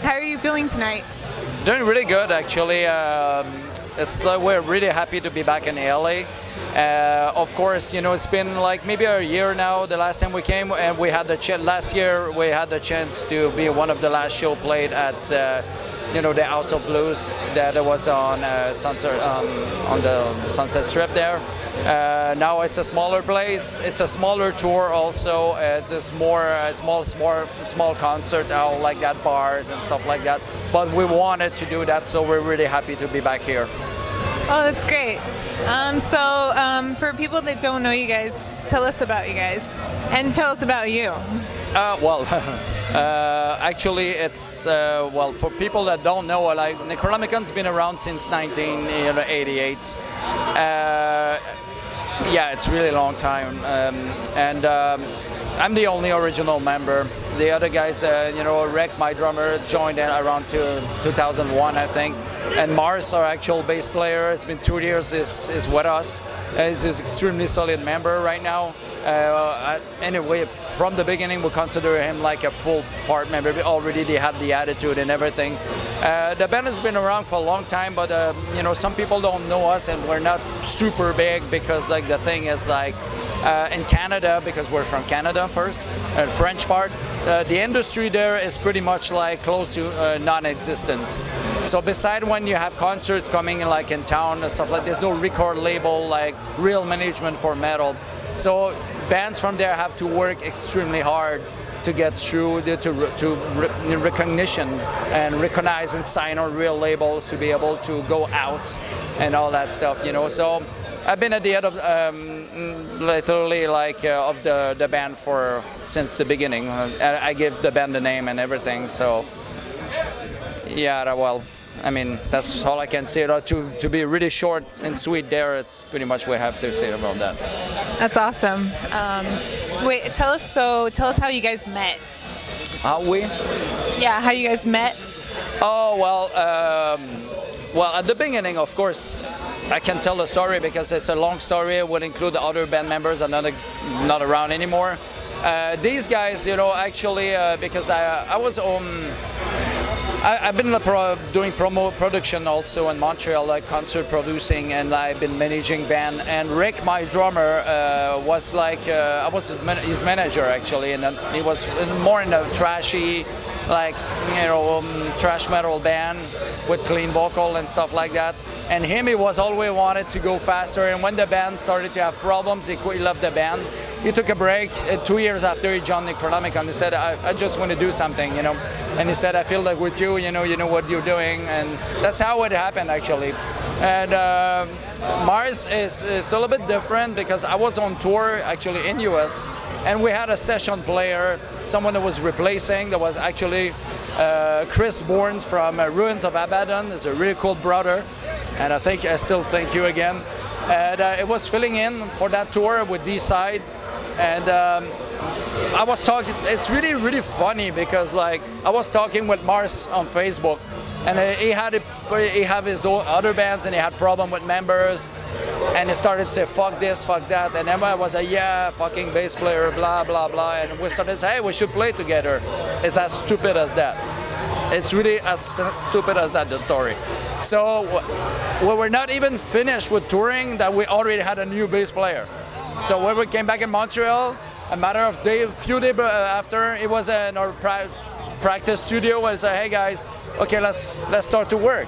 How are you feeling tonight? Doing really good, actually. We're really happy to be back in LA. Of course, you know, it's been like maybe a year now. The last time we came, and we had last year we had the chance to be one of the last show played at you know, the House of Blues that was on Sunset on the Sunset Strip there. Now it's a smaller place. It's a smaller tour also. It's just more small concert out like that, bars and stuff like that. But we wanted to do that, so we're really happy to be back here. Oh, that's great. For people that don't know you guys, tell us about you guys, and tell us about you. Actually, it's for people that don't know, like Necronomicon's been around since 1988. Yeah, it's a really long time, and I'm the only original member. The other guys, you know, Rick, my drummer, joined in around 2001, I think. And Mars, our actual bass player, has been 2 years, is with us. He's an extremely solid member right now. Anyway, from the beginning, we consider him like a full part member. Already they have the attitude and everything. The band has been around for a long time, but you know, some people don't know us, and we're not super big because like the thing is like in Canada, because we're from Canada first, French part. The industry there is pretty much like close to non-existent. So beside when you have concerts coming like in town and stuff like, there's no record label, like real management for metal. So bands from there have to work extremely hard to get through to recognition and recognize and sign on real labels to be able to go out and all that stuff, you know. So I've been at the head of literally like of the band since the beginning. I give the band the name and everything. So yeah, well, I mean, that's all I can say. To be really short and sweet there, it's pretty much what I have to say about that. That's awesome. Tell us how you guys met. How we? Yeah, how you guys met. Oh, well, at the beginning, of course, I can tell the story because it's a long story. It would include the other band members that are not around anymore. These guys, you know, actually, because I was I've been doing promo production also in Montreal, like concert producing, and I've been managing band. And Rick, my drummer, was like I was his manager actually, and he was more in a trashy, like, you know, thrash metal band with clean vocal and stuff like that. And he was always wanted to go faster. And when the band started to have problems, he left the band. He took a break 2 years after he joined Necronomicon. He said, I just want to do something, you know. And he said, I feel like with you, you know what you're doing. And that's how it happened, actually. And Mars it's a little bit different because I was on tour, actually, in US. And we had a session player, someone that was replacing, that was actually Chris Bourne from Ruins of Abaddon. He's a really cool brother. And I still thank you again. And it was filling in for that tour with D-Side. And I was talking, it's really, really funny because like I was talking with Mars on Facebook, and he had his own other bands and he had problem with members, and he started to say fuck this, fuck that, and everybody was like, yeah, fucking bass player, blah, blah, blah, and we started to say, hey, we should play together. It's as stupid as that. It's really as stupid as that, the story. So we were not even finished with touring that we already had a new bass player. So when we came back in Montreal, a matter of few days after, it was in our practice studio and said, hey guys, okay, let's start to work.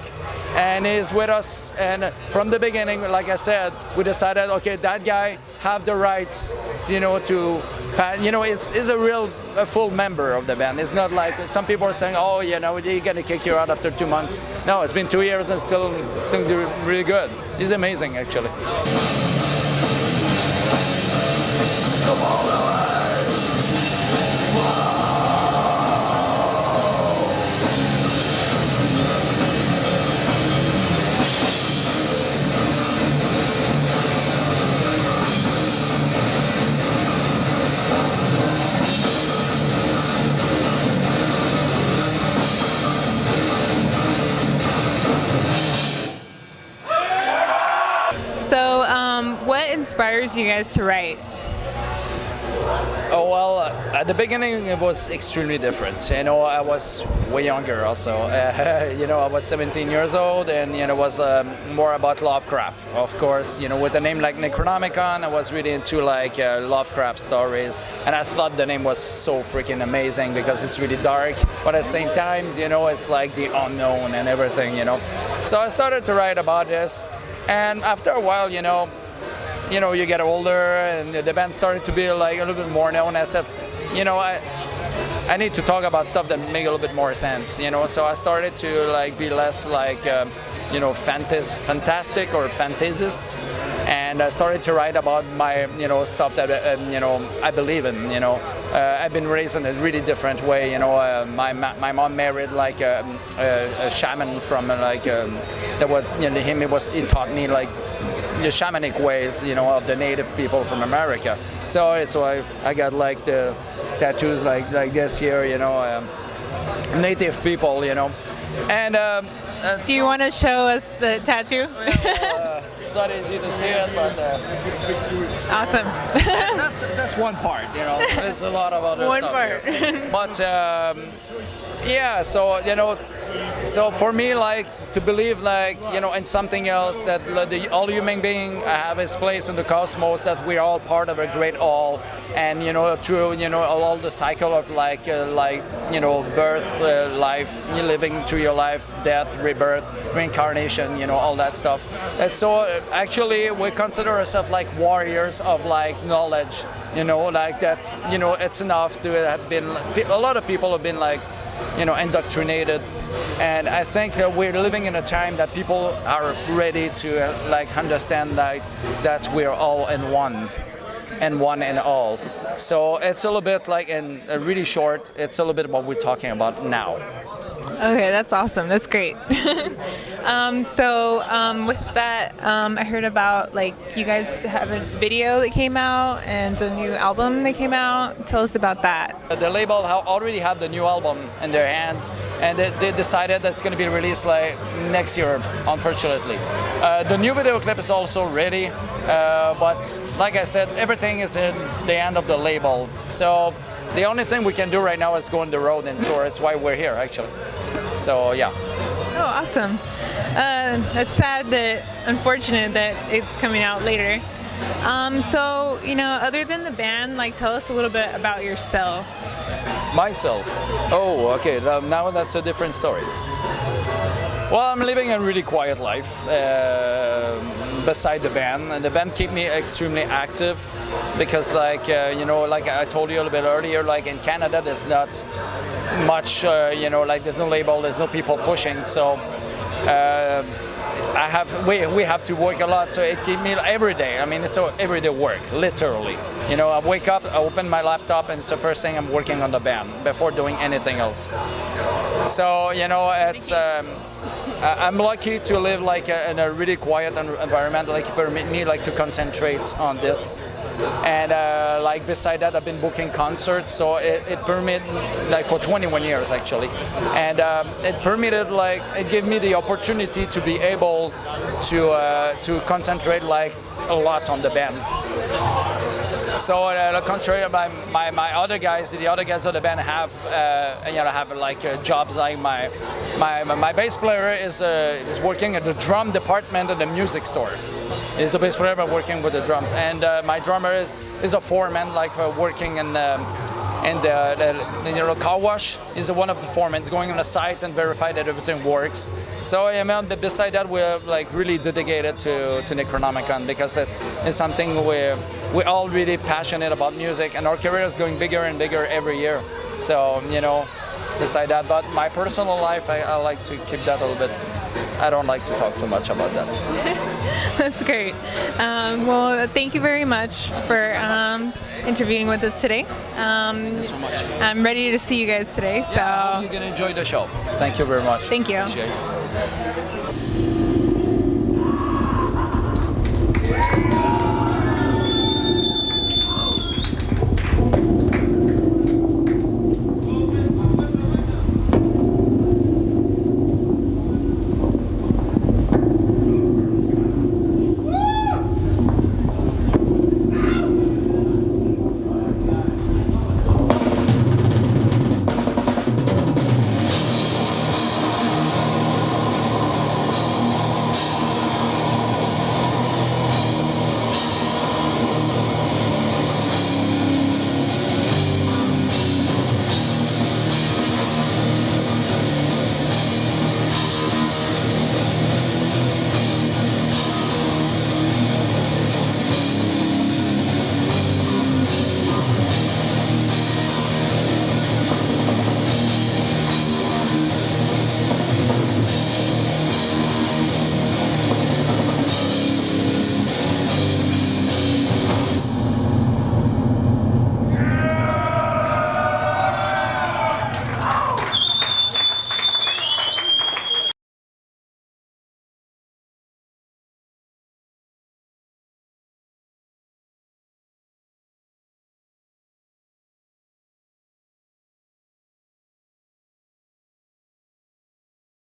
And he's with us, and from the beginning, like I said, we decided, okay, that guy have the rights, you know, to, you know, is a full member of the band. It's not like some people are saying, oh, you know, they're gonna kick you out after 2 months. No, it's been 2 years and still doing really good. He's amazing, actually. Come on. So, what inspires you guys to write? Oh well, at the beginning it was extremely different. You know, I was way younger also. You know, I was 17 years old, and you know, it was more about Lovecraft. Of course, you know, with a name like Necronomicon, I was really into like Lovecraft stories, and I thought the name was so freaking amazing because it's really dark, but at the same time, you know, it's like the unknown and everything. You know, so I started to write about this, and after a while, you know, you get older, and the band started to be like a little bit more known. I said, you know, I need to talk about stuff that make a little bit more sense, you know. So I started to like be less like, you know, fantastic or fantasist, and I started to write about my, you know, stuff that you know, I believe in. You know, I've been raised in a really different way. You know, my mom married like a shaman from like that was, you know, he taught me like the shamanic ways, you know, of the native people from America. So I got like the tattoos like this here, you know, native people, you know. And do you want to show us the tattoo? Well, it's not easy to see it, but awesome. that's one part, you know. There's a lot of other one stuff part. here. But yeah, so you know. So for me, like, to believe, like, you know, in something else, that all human beings have his place in the cosmos, that we're all part of a great all, and you know, through, you know, all the cycle of like you know, birth, life, you living through your life, death, rebirth, reincarnation, you know, all that stuff. And so actually, we consider ourselves like warriors of like knowledge, you know, like that. You know, it's enough to have been. A lot of people have been like, you know, indoctrinated. And I think we're living in a time that people are ready to like understand like that we're all in one, and one in all. So it's a little bit like, in really short, it's a little bit what we're talking about now. Okay, that's awesome. That's great. With that, I heard about like you guys have a video that came out and a new album that came out. Tell us about that. The label already had the new album in their hands, and they decided that's going to be released like next year, unfortunately. The new video clip is also ready, but like I said, everything is in the hand of the label. So the only thing we can do right now is go on the road and tour. It's why we're here, actually. So yeah. Oh, awesome. That's sad that, unfortunate that it's coming out later. So, you know, other than the band, like, tell us a little bit about yourself. Myself? Oh, okay. Now that's a different story. Well, I'm living a really quiet life beside the band, and the band keep me extremely active because, like, you know, like I told you a little bit earlier, like in Canada, there's not much, you know, like there's no label, there's no people pushing, so we have to work a lot, so it keeps me every day. I mean, it's everyday work, literally. You know, I wake up, I open my laptop, and it's the first thing I'm working on the band before doing anything else. So, you know, it's I'm lucky to live like in a really quiet environment, like permit me like to concentrate on this. And like beside that, I've been booking concerts, so it permitted like for 21 years actually, and it permitted like it gave me the opportunity to be able to concentrate like a lot on the band. So the contrary of my other guys, the other guys of the band have you know, have like jobs. Like my bass player is working at the drum department at the music store. He's the bass player but working with the drums, and my drummer is a foreman, like working in the you know, car wash. He's one of the foremen, going on the site and verify that everything works. So I mean, beside that, we're like really dedicated to Necronomicon because it's something we're all really passionate about music, and our career is going bigger and bigger every year. So, you know, beside that, but my personal life, I like to keep that a little bit. I don't like to talk too much about that. That's great. Well, thank you very much for interviewing with us today. Thank you so much. I'm ready to see you guys today. So yeah, I hope you're gonna enjoy the show. Thank you very much. Thank you. Appreciate it.